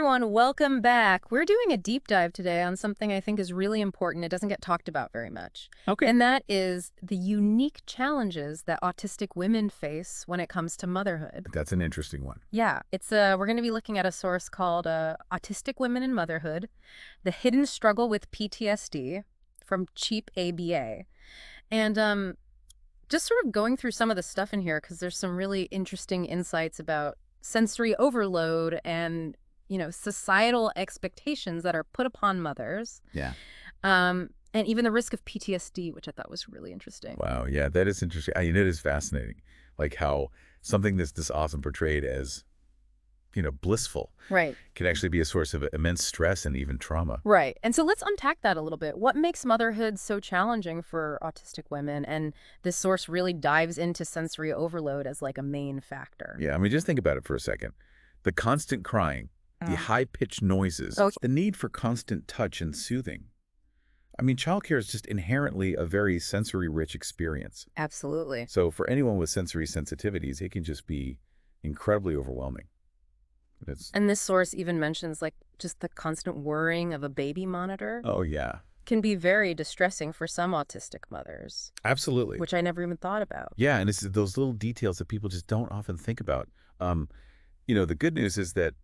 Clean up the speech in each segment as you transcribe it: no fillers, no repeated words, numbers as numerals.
everyone, welcome back. We're doing a deep dive today on something I think is really important. It doesn't get talked about very much. Okay. And that is the unique challenges that autistic women face when it comes to motherhood. That's an interesting one. Yeah, we're going to be looking at a source called Autistic Women in Motherhood, The Hidden Struggle with PTSD from Cheap ABA. And just sort of going through some of the stuff in here because there's some really interesting insights about sensory overload and societal expectations that are put upon mothers. Yeah. And even the risk of PTSD, which I thought was really interesting. Wow. Yeah, that is interesting. It is fascinating, like how something that's this often portrayed as, blissful, Right. can actually be a source of immense stress and even trauma. Right. And so let's unpack that a little bit. What makes motherhood so challenging for autistic women? And this source really dives into sensory overload as like a main factor. Yeah, just think about it for a second. The constant crying, the high-pitched noises, Oh. the need for constant touch and soothing. Childcare is just inherently a very sensory-rich experience. Absolutely. So for anyone with sensory sensitivities, it can just be incredibly overwhelming. And this source even mentions like just the constant whirring of a baby monitor Oh, yeah. can be very distressing for some autistic mothers, Absolutely. which I never even thought about. Yeah, and it's those little details that people just don't often think about. The good news is that,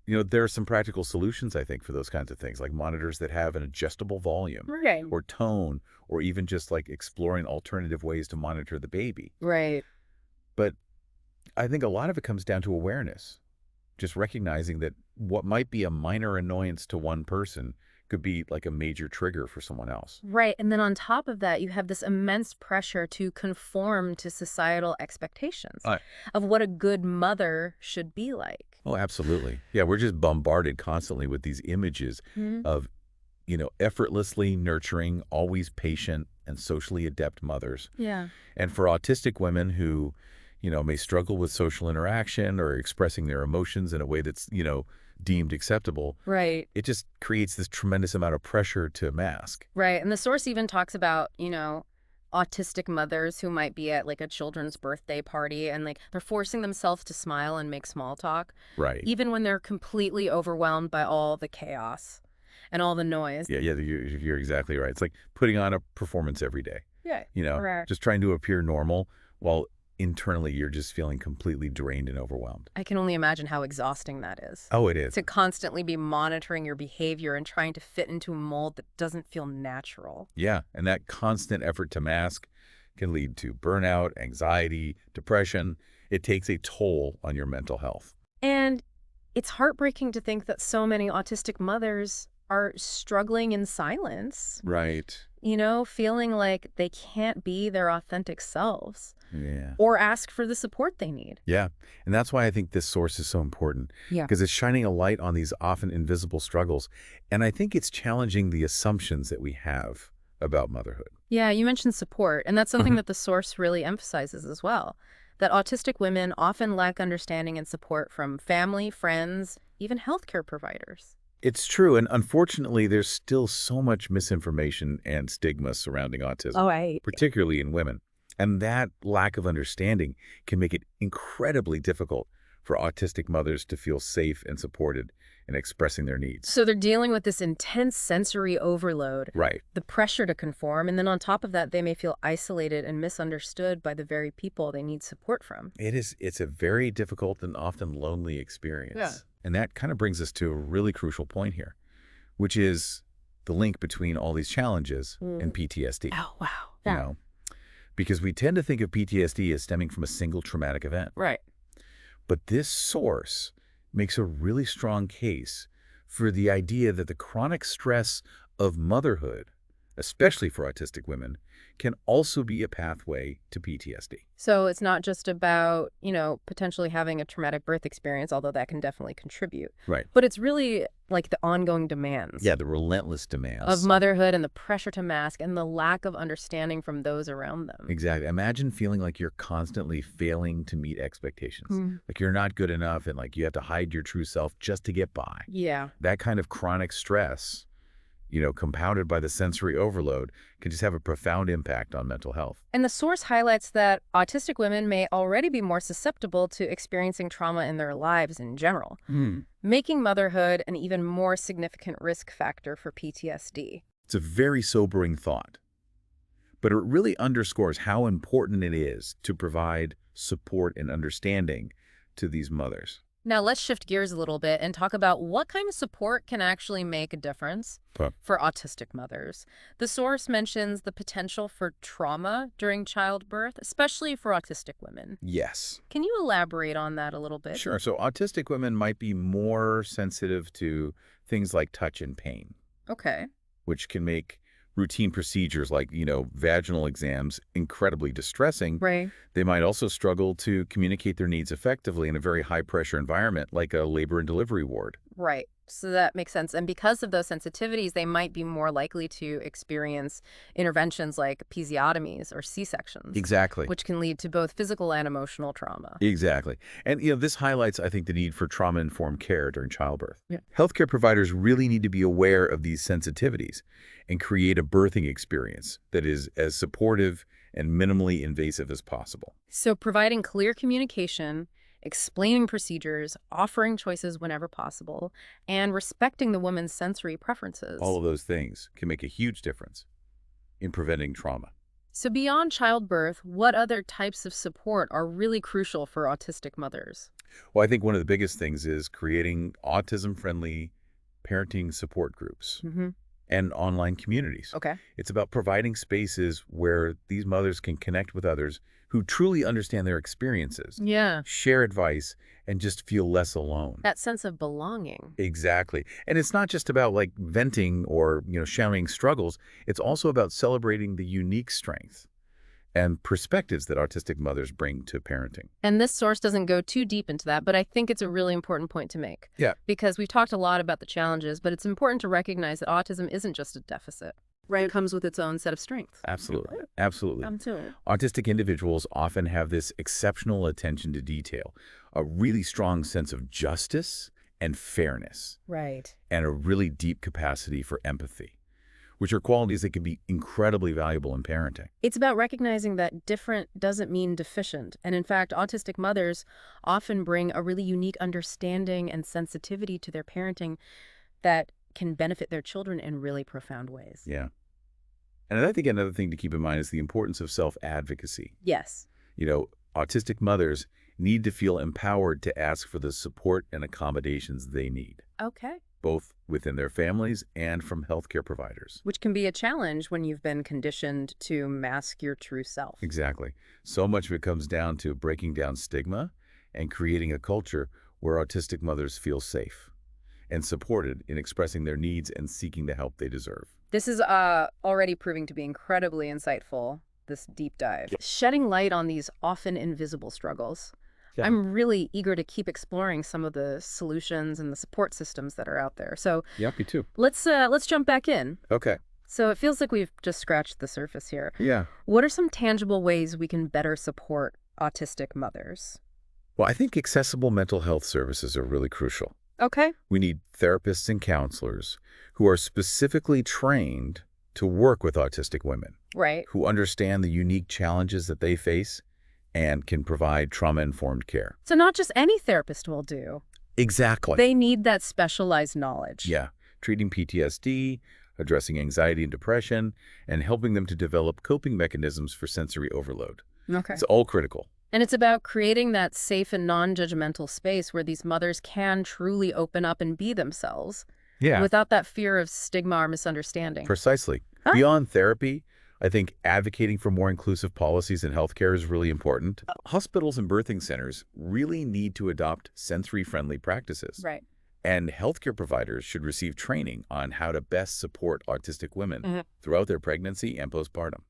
there are some practical solutions, I think, for those kinds of things, like monitors that have an adjustable volume Right. or tone, or even just like exploring alternative ways to monitor the baby. Right. But I think a lot of it comes down to awareness, just recognizing that what might be a minor annoyance to one person could be like a major trigger for someone else. Right. And then on top of that, you have this immense pressure to conform to societal expectations of what a good mother should be like. Oh, absolutely. Yeah, we're just bombarded constantly with these images of, effortlessly nurturing, always patient and socially adept mothers. Yeah. And for autistic women who, may struggle with social interaction or expressing their emotions in a way that's, deemed acceptable. Right. It just creates this tremendous amount of pressure to mask. Right. And the source even talks about, autistic mothers who might be at like a children's birthday party and like they're forcing themselves to smile and make small talk. Right. Even when they're completely overwhelmed by all the chaos and all the noise. Yeah, you're exactly right. It's like putting on a performance every day. Yeah. Correct. Just trying to appear normal while internally you're just feeling completely drained and overwhelmed. I can only imagine how exhausting that is. Oh, it is. To constantly be monitoring your behavior and trying to fit into a mold that doesn't feel natural. Yeah, and that constant effort to mask can lead to burnout, anxiety, depression. It takes a toll on your mental health. And it's heartbreaking to think that so many autistic mothers are struggling in silence. Right. Feeling like they can't be their authentic selves. Yeah. Or ask for the support they need. Yeah, and that's why I think this source is so important. Yeah. Because it's shining a light on these often invisible struggles. And I think it's challenging the assumptions that we have about motherhood. Yeah, you mentioned support, and that's something that the source really emphasizes as well. That autistic women often lack understanding and support from family, friends, even healthcare providers. It's true, and unfortunately, there's still so much misinformation and stigma surrounding autism, particularly in women. And that lack of understanding can make it incredibly difficult for autistic mothers to feel safe and supported in expressing their needs. So they're dealing with this intense sensory overload, Right. the pressure to conform, and then on top of that, they may feel isolated and misunderstood by the very people they need support from. It's a very difficult and often lonely experience. Yeah. And that kind of brings us to a really crucial point here, which is the link between all these challenges and PTSD. Oh, wow. You know, because we tend to think of PTSD as stemming from a single traumatic event. Right. But this source makes a really strong case for the idea that the chronic stress of motherhood, especially for autistic women, can also be a pathway to PTSD. So it's not just about, potentially having a traumatic birth experience, although that can definitely contribute. Right. But it's really like the ongoing demands. Yeah, the relentless demands. Of motherhood and the pressure to mask and the lack of understanding from those around them. Exactly. Imagine feeling like you're constantly failing to meet expectations. Like you're not good enough and like you have to hide your true self just to get by. Yeah. That kind of chronic stress compounded by the sensory overload, can just have a profound impact on mental health. And the source highlights that autistic women may already be more susceptible to experiencing trauma in their lives in general, making motherhood an even more significant risk factor for PTSD. It's a very sobering thought, but it really underscores how important it is to provide support and understanding to these mothers. Now let's shift gears a little bit and talk about what kind of support can actually make a difference for autistic mothers. The source mentions the potential for trauma during childbirth, especially for autistic women. Yes. Can you elaborate on that a little bit? Sure. So autistic women might be more sensitive to things like touch and pain, Okay. which can make routine procedures like, vaginal exams incredibly distressing. Right. They might also struggle to communicate their needs effectively in a very high-pressure environment like a labor and delivery ward. Right. So that makes sense. And because of those sensitivities, they might be more likely to experience interventions like episiotomies or C-sections. Exactly. Which can lead to both physical and emotional trauma. Exactly. And, this highlights, I think, the need for trauma-informed care during childbirth. Yeah. Healthcare providers really need to be aware of these sensitivities and create a birthing experience that is as supportive and minimally invasive as possible. So providing clear communication, explaining procedures, offering choices whenever possible, and respecting the woman's sensory preferences. All of those things can make a huge difference in preventing trauma. So beyond childbirth, what other types of support are really crucial for autistic mothers? Well, I think one of the biggest things is creating autism-friendly parenting support groups and online communities. Okay. It's about providing spaces where these mothers can connect with others who truly understand their experiences, Yeah. share advice, and just feel less alone. That sense of belonging. Exactly. And it's not just about like venting or, sharing struggles. It's also about celebrating the unique strengths and perspectives that autistic mothers bring to parenting. And this source doesn't go too deep into that, but I think it's a really important point to make. Yeah. Because we've talked a lot about the challenges, but it's important to recognize that autism isn't just a deficit. Right. It comes with its own set of strengths. Absolutely. Absolutely. Absolutely. Autistic individuals often have this exceptional attention to detail, a really strong sense of justice and fairness, Right. and a really deep capacity for empathy, which are qualities that can be incredibly valuable in parenting. It's about recognizing that different doesn't mean deficient. And in fact, autistic mothers often bring a really unique understanding and sensitivity to their parenting that can benefit their children in really profound ways. Yeah. And I think another thing to keep in mind is the importance of self-advocacy. Yes. Autistic mothers need to feel empowered to ask for the support and accommodations they need, Okay. both within their families and from healthcare providers. Which can be a challenge when you've been conditioned to mask your true self. Exactly. So much of it comes down to breaking down stigma and creating a culture where autistic mothers feel safe and supported in expressing their needs and seeking the help they deserve. This is already proving to be incredibly insightful, this deep dive. Shedding light on these often invisible struggles. Yeah. I'm really eager to keep exploring some of the solutions and the support systems that are out there. So Yeah, me too. let's jump back in. Okay. So it feels like we've just scratched the surface here. Yeah. What are some tangible ways we can better support autistic mothers? Well, I think accessible mental health services are really crucial. Okay. We need therapists and counselors who are specifically trained to work with autistic women, Right. who understand the unique challenges that they face and can provide trauma-informed care. So not just any therapist will do. Exactly. They need that specialized knowledge. Yeah. Treating PTSD, addressing anxiety and depression, and helping them to develop coping mechanisms for sensory overload. Okay. It's all critical. And it's about creating that safe and non-judgmental space where these mothers can truly open up and be themselves without that fear of stigma or misunderstanding. Precisely. Beyond therapy, I think advocating for more inclusive policies in healthcare is really important. Hospitals and birthing centers really need to adopt sensory-friendly practices. Right. And healthcare providers should receive training on how to best support autistic women throughout their pregnancy and postpartum.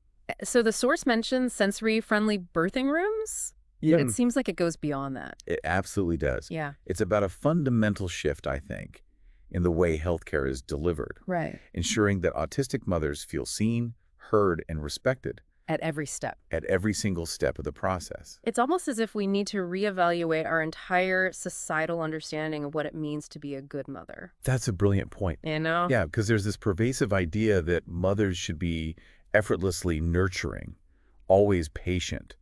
So the source mentions sensory-friendly birthing rooms? Yeah. But it seems like it goes beyond that. It absolutely does. Yeah. It's about a fundamental shift, I think, in the way healthcare is delivered, Right. ensuring that autistic mothers feel seen, heard, and respected. At every step. at every single step of the process. It's almost as if we need to reevaluate our entire societal understanding of what it means to be a good mother. That's a brilliant point. You know? Yeah, because there's this pervasive idea that mothers should be effortlessly nurturing, always patient,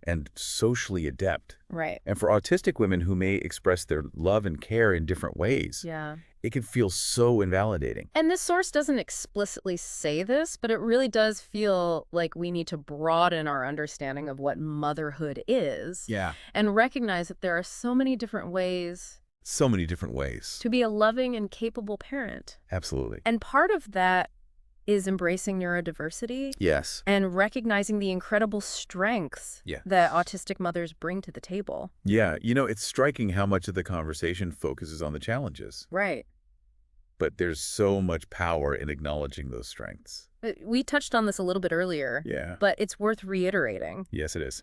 and socially adept. Right. And for autistic women who may express their love and care in different ways, Yeah. it can feel so invalidating. And this source doesn't explicitly say this, but it really does feel like we need to broaden our understanding of what motherhood is. Yeah. And recognize that there are so many different ways So many different ways. to be a loving and capable parent. Absolutely. And part of that is embracing neurodiversity Yes. and recognizing the incredible strengths Yeah. that autistic mothers bring to the table. Yeah. It's striking how much of the conversation focuses on the challenges, Right. but there's so much power in acknowledging those strengths. We touched on this a little bit earlier, Yeah. but it's worth reiterating. Yes, it is.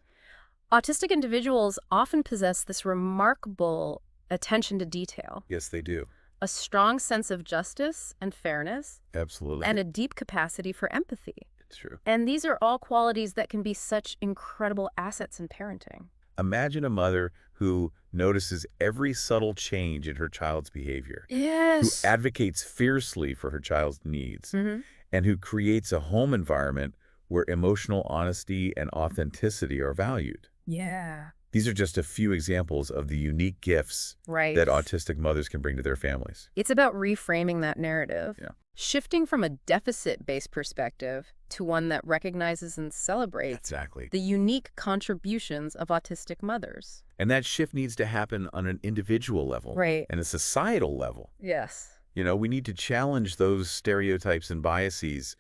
Autistic individuals often possess this remarkable attention to detail, Yes, they do. a strong sense of justice and fairness, Absolutely. and a deep capacity for empathy. It's true. And these are all qualities that can be such incredible assets in parenting. Imagine a mother who notices every subtle change in her child's behavior, who Yes. advocates fiercely for her child's needs, and who creates a home environment where emotional honesty and authenticity are valued. Yeah. These are just a few examples of the unique gifts Right. that autistic mothers can bring to their families. It's about reframing that narrative. Yeah. Shifting from a deficit-based perspective to one that recognizes and celebrates Exactly. the unique contributions of autistic mothers. And that shift needs to happen on an individual level Right. and a societal level. Yes. We need to challenge those stereotypes and biases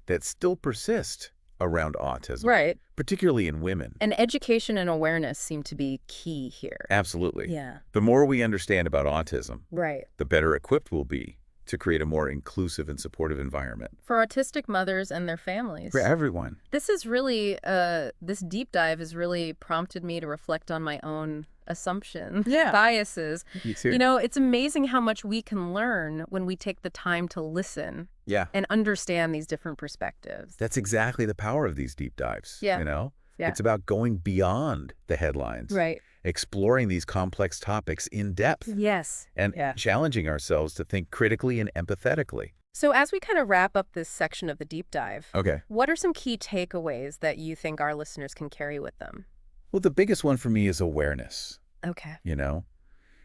that still persist around autism, Right. particularly in women. And education and awareness seem to be key here. Absolutely. Yeah. The more we understand about autism, Right. the better equipped we'll be to create a more inclusive and supportive environment. For autistic mothers and their families. For everyone. This is really, this deep dive has really prompted me to reflect on my own assumptions, biases. Me too. It's amazing how much we can learn when we take the time to listen Yeah. and understand these different perspectives. That's exactly the power of these deep dives. Yeah. Yeah. It's about going beyond the headlines. Right. Exploring these complex topics in depth. Yes. And Yeah. challenging ourselves to think critically and empathetically. So as we kind of wrap up this section of the deep dive, Okay. what are some key takeaways that you think our listeners can carry with them? Well, the biggest one for me is awareness, Okay.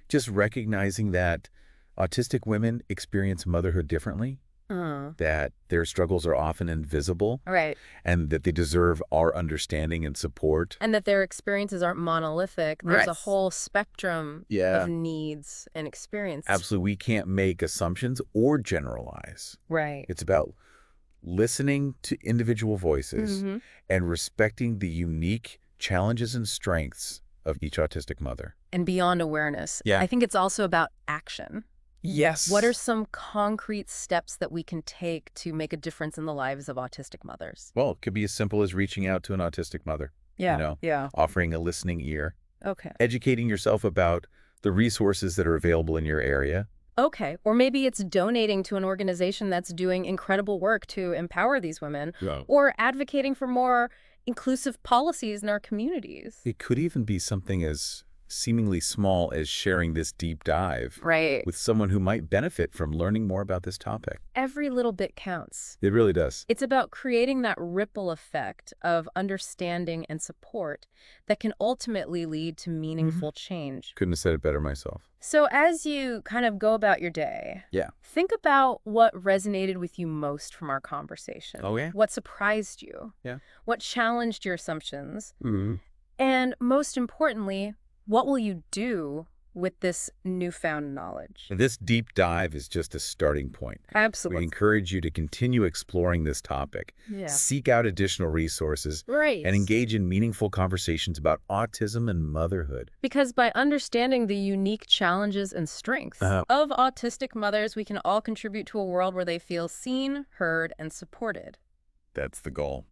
just recognizing that autistic women experience motherhood differently, that their struggles are often invisible, Right. and that they deserve our understanding and support. And that their experiences aren't monolithic. There's a Right. whole spectrum Yeah. of needs and experiences. Absolutely. We can't make assumptions or generalize. Right. It's about listening to individual voices Mm-hmm. and respecting the unique challenges and strengths of each autistic mother. And beyond awareness, Yeah. I think it's also about action. Yes. What are some concrete steps that we can take to make a difference in the lives of autistic mothers? Well, it could be as simple as reaching out to an autistic mother, Yeah. offering a listening ear, Okay. educating yourself about the resources that are available in your area. Okay. Or maybe it's donating to an organization that's doing incredible work to empower these women, or advocating for more inclusive policies in our communities. It could even be something as seemingly small as sharing this deep dive Right. with someone who might benefit from learning more about this topic. Every little bit counts. It really does. It's about creating that ripple effect of understanding and support that can ultimately lead to meaningful change. Couldn't have said it better myself. So as you kind of go about your day, Yeah. think about what resonated with you most from our conversation. Oh, yeah? What surprised you? Yeah. What challenged your assumptions? Mm-hmm. And most importantly, what will you do with this newfound knowledge? This deep dive is just a starting point. We Absolutely. encourage you to continue exploring this topic, Yeah. seek out additional resources, Right. and engage in meaningful conversations about autism and motherhood. Because by understanding the unique challenges and strengths of autistic mothers, we can all contribute to a world where they feel seen, heard, and supported. That's the goal.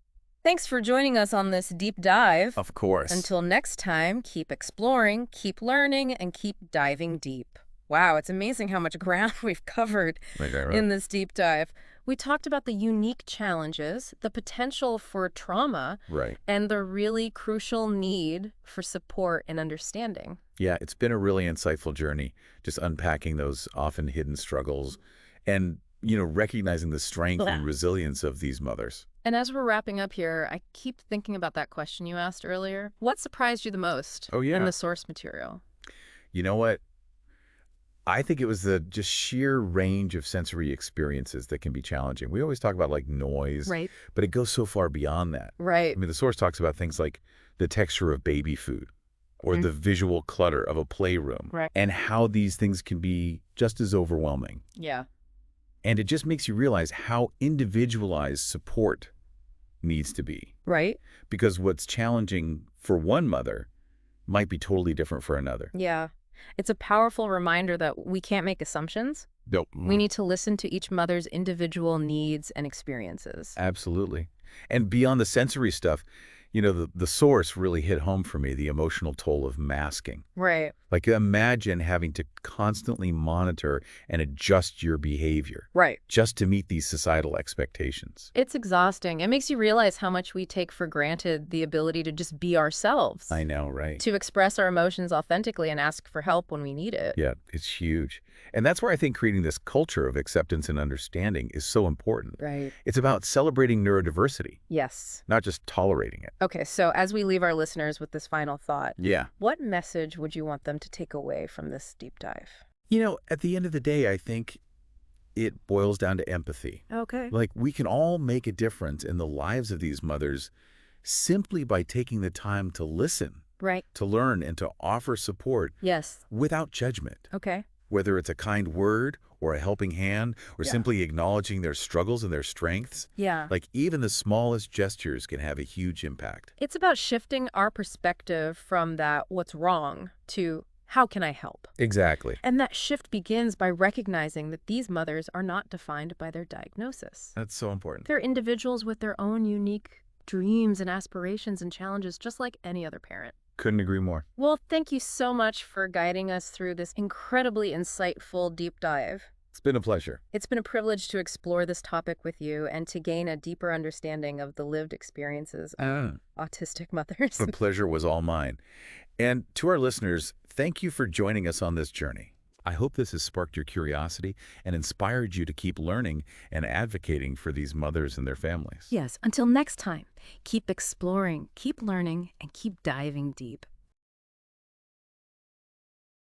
Thanks for joining us on this deep dive. Of course. Until next time, keep exploring, keep learning, and keep diving deep. Wow, it's amazing how much ground we've covered Right. in this deep dive. We talked about the unique challenges, the potential for trauma, Right. and the really crucial need for support and understanding. Yeah, it's been a really insightful journey, just unpacking those often hidden struggles and, recognizing the strength Yeah. and resilience of these mothers. And as we're wrapping up here, I keep thinking about that question you asked earlier. What surprised you the most Oh, in yeah. the source material? You know what? I think it was the just sheer range of sensory experiences that can be challenging. We always talk about like noise, Right. but it goes so far beyond that. Right. I mean, the source talks about things like the texture of baby food or Mm. the visual clutter of a playroom Right. and how these things can be just as overwhelming. Yeah. And it just makes you realize how individualized support needs to be. Right? Because what's challenging for one mother might be totally different for another. Yeah. It's a powerful reminder that we can't make assumptions. Nope. We need to listen to each mother's individual needs and experiences. Absolutely. And beyond the sensory stuff, the source really hit home for me, the emotional toll of masking. Right. Like imagine having to constantly monitor and adjust your behavior Right. just to meet these societal expectations. It's exhausting. It makes you realize how much we take for granted the ability to just be ourselves, I know, right? to express our emotions authentically and ask for help when we need it. Yeah, it's huge. And that's where I think creating this culture of acceptance and understanding is so important. Right. It's about celebrating neurodiversity, Yes. not just tolerating it. Okay, so as we leave our listeners with this final thought, Yeah. what message would you want them to take away from this deep dive? At the end of the day, I think it boils down to empathy. Okay. Like, we can all make a difference in the lives of these mothers simply by taking the time to listen, Right. to learn, and to offer support Yes. without judgment. Okay. Whether it's a kind word or a helping hand or Yeah. simply acknowledging their struggles and their strengths, Yeah. like even the smallest gestures can have a huge impact. It's about shifting our perspective from that what's wrong to how can I help? Exactly. And that shift begins by recognizing that these mothers are not defined by their diagnosis. That's so important. They're individuals with their own unique dreams and aspirations and challenges, just like any other parent. Couldn't agree more. Well, thank you so much for guiding us through this incredibly insightful deep dive. It's been a pleasure. It's been a privilege to explore this topic with you and to gain a deeper understanding of the lived experiences of autistic mothers. The pleasure was all mine. And to our listeners, thank you for joining us on this journey. I hope this has sparked your curiosity and inspired you to keep learning and advocating for these mothers and their families. Yes, until next time, keep exploring, keep learning, and keep diving deep.